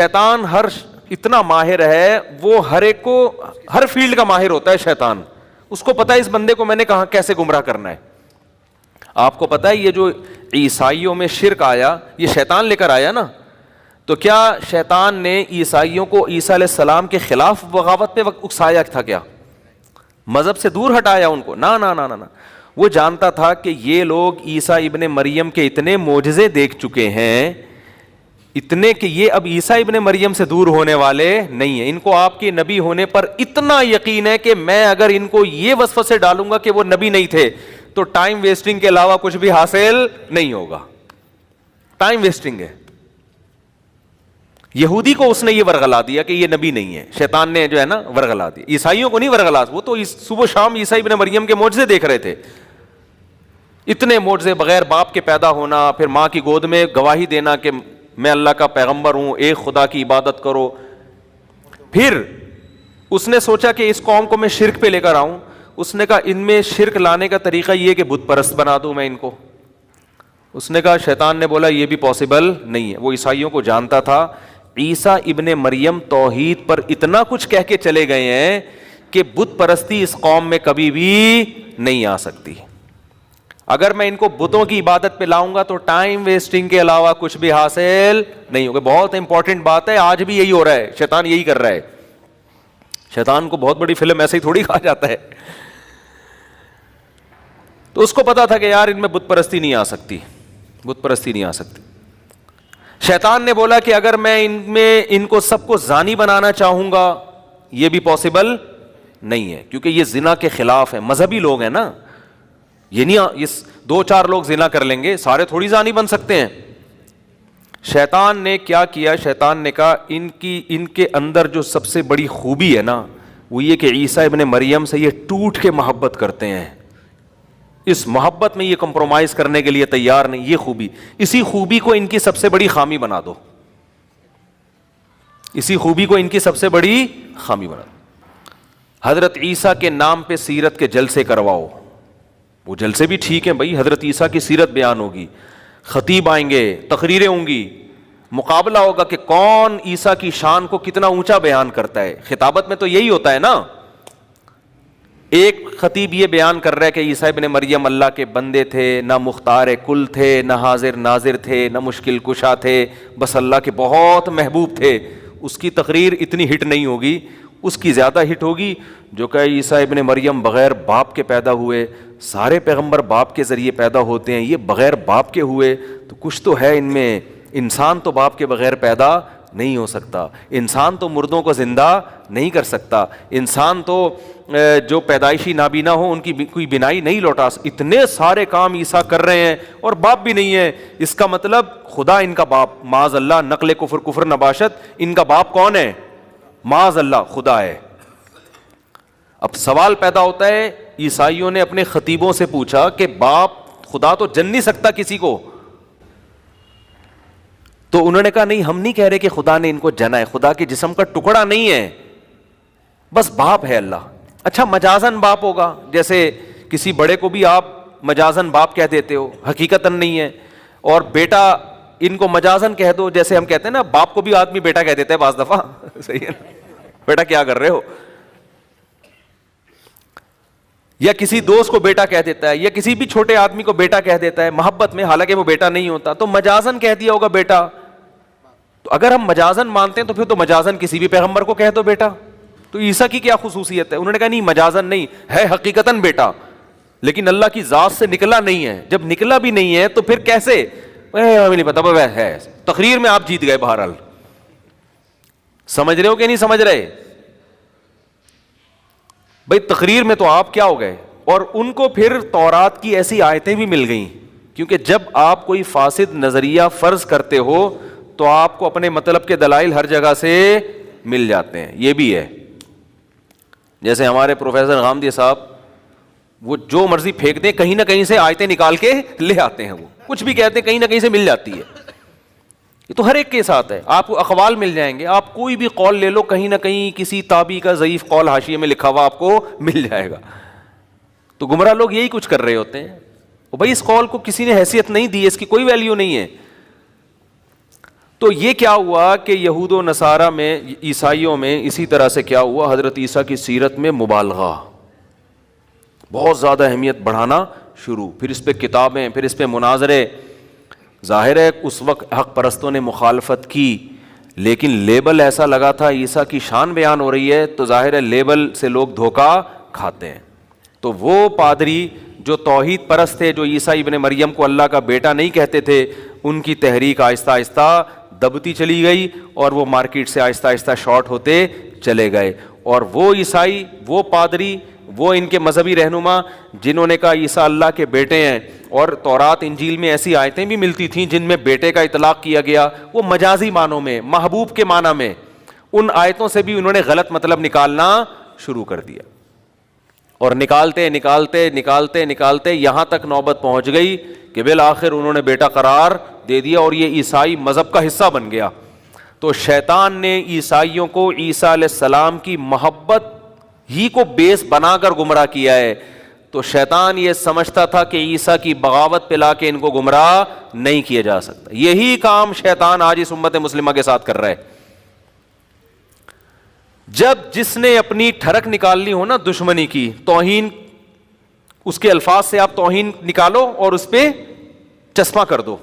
شیطان اتنا ماہر ہے، وہ ہر ایک کو ہر فیلڈ کا ماہر ہوتا ہے شیطان. اس کو پتا ہے اس بندے کو میں نے کہاں کیسے گمراہ کرنا ہے. آپ کو پتا ہے یہ جو عیسائیوں میں شرک آیا یہ شیطان لے کر آیا نا. تو کیا شیطان نے عیسائیوں کو عیسیٰ علیہ السلام کے خلاف بغاوت پہ اکسایا تھا؟ کیا مذہب سے دور ہٹایا ان کو؟ نہ. وہ جانتا تھا کہ یہ لوگ عیسیٰ ابن مریم کے اتنے معجزے دیکھ چکے ہیں، اتنے کہ یہ اب عیسیٰ ابن مریم سے دور ہونے والے نہیں ہیں. ان کو آپ کے نبی ہونے پر اتنا یقین ہے کہ میں اگر ان کو یہ وسوسے ڈالوں گا کہ وہ نبی نہیں تھے تو ٹائم ویسٹنگ کے علاوہ کچھ بھی حاصل نہیں ہوگا. ٹائم ویسٹنگ ہے. یہودی کو اس نے یہ ورغلا دیا کہ یہ نبی نہیں ہے. شیطان نے جو ہے نا ورغلا دیا. عیسائیوں کو نہیں ورغلا، وہ تو صبح شام عیسیٰ ابن مریم کے معجزے دیکھ رہے تھے. اتنے معجزے، بغیر باپ کے پیدا ہونا، پھر ماں کی گود میں گواہی دینا کہ میں اللہ کا پیغمبر ہوں، ایک خدا کی عبادت کرو. پھر اس نے سوچا کہ اس قوم کو میں شرک پہ لے کر آؤں. اس نے کہا ان میں شرک لانے کا طریقہ یہ کہ بت پرست بنا دوں میں ان کو. اس نے کہا، شیطان نے بولا یہ بھی پاسبل نہیں ہے. وہ عیسائیوں کو جانتا تھا. عیسیٰ ابن مریم توحید پر اتنا کچھ کہہ کے چلے گئے ہیں کہ بت پرستی اس قوم میں کبھی بھی نہیں آ سکتی. اگر میں ان کو بتوں کی عبادت پہ لاؤں گا تو ٹائم ویسٹنگ کے علاوہ کچھ بھی حاصل نہیں ہوگا. بہت امپورٹنٹ بات ہے، آج بھی یہی ہو رہا ہے. شیطان یہی کر رہا ہے. شیطان کو بہت بڑی فلم ایسے ہی تھوڑی کہا جاتا ہے. تو اس کو پتا تھا کہ یار ان میں بت پرستی نہیں آ سکتی، بت پرستی نہیں آ سکتی. شیطان نے بولا کہ اگر میں ان کو سب کو زانی بنانا چاہوں گا یہ بھی پاسبل نہیں ہے، کیونکہ یہ زنا کے خلاف ہے. مذہبی لوگ ہیں نا، یہ نہیں 2-4 لوگ زنا کر لیں گے، سارے تھوڑی زانی بن سکتے ہیں. شیطان نے کیا کیا؟ شیطان نے کہا ان کے اندر جو سب سے بڑی خوبی ہے نا وہ یہ کہ عیسیٰ ابن مریم سے یہ ٹوٹ کے محبت کرتے ہیں. اس محبت میں یہ کمپرومائز کرنے کے لیے تیار نہیں. یہ خوبی، اسی خوبی کو ان کی سب سے بڑی خامی بنا دو. اسی خوبی کو ان کی سب سے بڑی خامی بنا دو. حضرت عیسیٰ کے نام پہ سیرت کے جلسے کرواؤ. وہ جلسے بھی ٹھیک ہیں بھائی، حضرت عیسیٰ کی سیرت بیان ہوگی، خطیب آئیں گے، تقریریں ہوں گی، مقابلہ ہوگا کہ کون عیسیٰ کی شان کو کتنا اونچا بیان کرتا ہے. خطابت میں تو یہی ہوتا ہے نا. ایک خطیب یہ بیان کر رہا ہے کہ عیسیٰ ابن مریم اللہ کے بندے تھے، نہ مختار کل تھے، نہ حاضر ناظر تھے، نہ مشکل کشا تھے، بس اللہ کے بہت محبوب تھے. اس کی تقریر اتنی ہٹ نہیں ہوگی، اس کی زیادہ ہٹ ہوگی جو کہ عیسیٰ ابن مریم بغیر باپ کے پیدا ہوئے. سارے پیغمبر باپ کے ذریعے پیدا ہوتے ہیں، یہ بغیر باپ کے ہوئے، تو کچھ تو ہے ان میں. انسان تو باپ کے بغیر پیدا نہیں ہو سکتا. انسان تو مردوں کو زندہ نہیں کر سکتا. انسان تو جو پیدائشی نابینا ہو ان کی کوئی بینائی نہیں لوٹا. اتنے سارے کام عیسیٰ کر رہے ہیں اور باپ بھی نہیں ہے. اس کا مطلب خدا ان کا باپ، معاذ اللہ، نقل کفر نباشت، ان کا باپ کون ہے؟ معاذ اللہ خدا ہے. اب سوال پیدا ہوتا ہے، عیسائیوں نے اپنے خطیبوں سے پوچھا کہ باپ خدا تو جن نہیں سکتا کسی کو. تو انہوں نے کہا نہیں، ہم نہیں کہہ رہے کہ خدا نے ان کو جنا ہے، خدا کے جسم کا ٹکڑا نہیں ہے، بس باپ ہے اللہ. اچھا مجازن باپ ہوگا، جیسے کسی بڑے کو بھی آپ مجازن باپ کہہ دیتے ہو، حقیقتاً نہیں ہے. اور بیٹا ان کو مجازن کہہ دو، جیسے ہم کہتے ہیں نا باپ کو بھی آدمی بیٹا کہہ دیتا ہے بعض دفعہ. صحیح ہے نا، بیٹا کیا کر رہے ہو. یا کسی دوست کو بیٹا کہہ دیتا ہے، یا کسی بھی چھوٹے آدمی کو بیٹا کہہ دیتا ہے محبت میں، حالانکہ وہ بیٹا نہیں ہوتا. تو مجازن کہہ دیا ہوگا بیٹا. تو اگر ہم مجازن مانتے ہیں تو پھر تو مجازن کسی بھی پیغمبر کو کہہ دو بیٹا. تو عیسیٰ کی کیا خصوصیت ہے؟ انہوں نے کہا نہیں، مجازن نہیں ہے، حقیقتاً بیٹا، لیکن اللہ کی ذات سے نکلا نہیں ہے. جب نکلا بھی نہیں ہے تو پھر کیسے؟ ہمیں نہیں پتا ہے. تقریر میں آپ جیت گئے. بہرحال سمجھ رہے ہو کہ نہیں سمجھ رہے بھائی؟ تقریر میں تو آپ کیا ہو گئے. اور ان کو پھر تورات کی ایسی آیتیں بھی مل گئیں، کیونکہ جب آپ کوئی فاسد نظریہ فرض کرتے ہو تو آپ کو اپنے مطلب کے دلائل ہر جگہ سے مل جاتے ہیں. یہ بھی ہے. جیسے ہمارے پروفیسر غامدی صاحب، وہ جو مرضی پھینک دیں، کہیں نہ کہیں سے آیتیں نکال کے لے آتے ہیں. وہ کچھ بھی کہتے ہیں کہیں نہ کہیں سے مل جاتی ہے. یہ تو ہر ایک کے ساتھ ہے. آپ کو اقوال مل جائیں گے، آپ کوئی بھی قول لے لو، کہیں نہ کہیں کسی تابعی کا ضعیف قول حاشیے میں لکھا ہوا آپ کو مل جائے گا. تو گمراہ لوگ یہی کچھ کر رہے ہوتے ہیں. بھائی اس قول کو کسی نے حیثیت نہیں دی، اس کی کوئی ویلیو نہیں ہے. تو یہ کیا ہوا کہ یہود و نصارہ میں، عیسائیوں میں اسی طرح سے کیا ہوا، حضرت عیسیٰ کی سیرت میں مبالغہ، بہت زیادہ اہمیت بڑھانا شروع، پھر اس پہ کتابیں، پھر اس پہ مناظرے. ظاہر ہے اس وقت حق پرستوں نے مخالفت کی، لیکن لیبل ایسا لگا تھا عیسیٰ کی شان بیان ہو رہی ہے، تو ظاہر ہے لیبل سے لوگ دھوکہ کھاتے ہیں. تو وہ پادری جو توحید پرست تھے، جو عیسیٰ ابن مریم کو اللہ کا بیٹا نہیں کہتے تھے، ان کی تحریک آہستہ آہستہ دبتی چلی گئی اور وہ مارکیٹ سے آہستہ آہستہ شارٹ ہوتے چلے گئے. اور وہ عیسائی، وہ پادری، وہ ان کے مذہبی رہنما جنہوں نے کہا عیسیٰ اللہ کے بیٹے ہیں، اور تورات انجیل میں ایسی آیتیں بھی ملتی تھیں جن میں بیٹے کا اطلاق کیا گیا، وہ مجازی معنوں میں، محبوب کے معنی میں، ان آیتوں سے بھی انہوں نے غلط مطلب نکالنا شروع کر دیا. اور نکالتے نکالتے نکالتے نکالتے یہاں تک نوبت پہنچ گئی کہ بالآخر انہوں نے بیٹا قرار دے دیا اور یہ عیسائی مذہب کا حصہ بن گیا. تو شیطان نے عیسائیوں کو عیسیٰ علیہ السلام کی محبت ہی کو بیس بنا کر گمراہ کیا ہے. تو شیطان یہ سمجھتا تھا کہ عیسیٰ کی بغاوت پہ لا کے ان کو گمراہ نہیں کیا جا سکتا. یہی کام شیطان آج اس امت مسلمہ کے ساتھ کر رہا ہے. جب جس نے اپنی ٹھڑک نکالنی ہو نا دشمنی کی، توہین، اس کے الفاظ سے آپ توہین نکالو اور اس پہ چسپاں کر دو،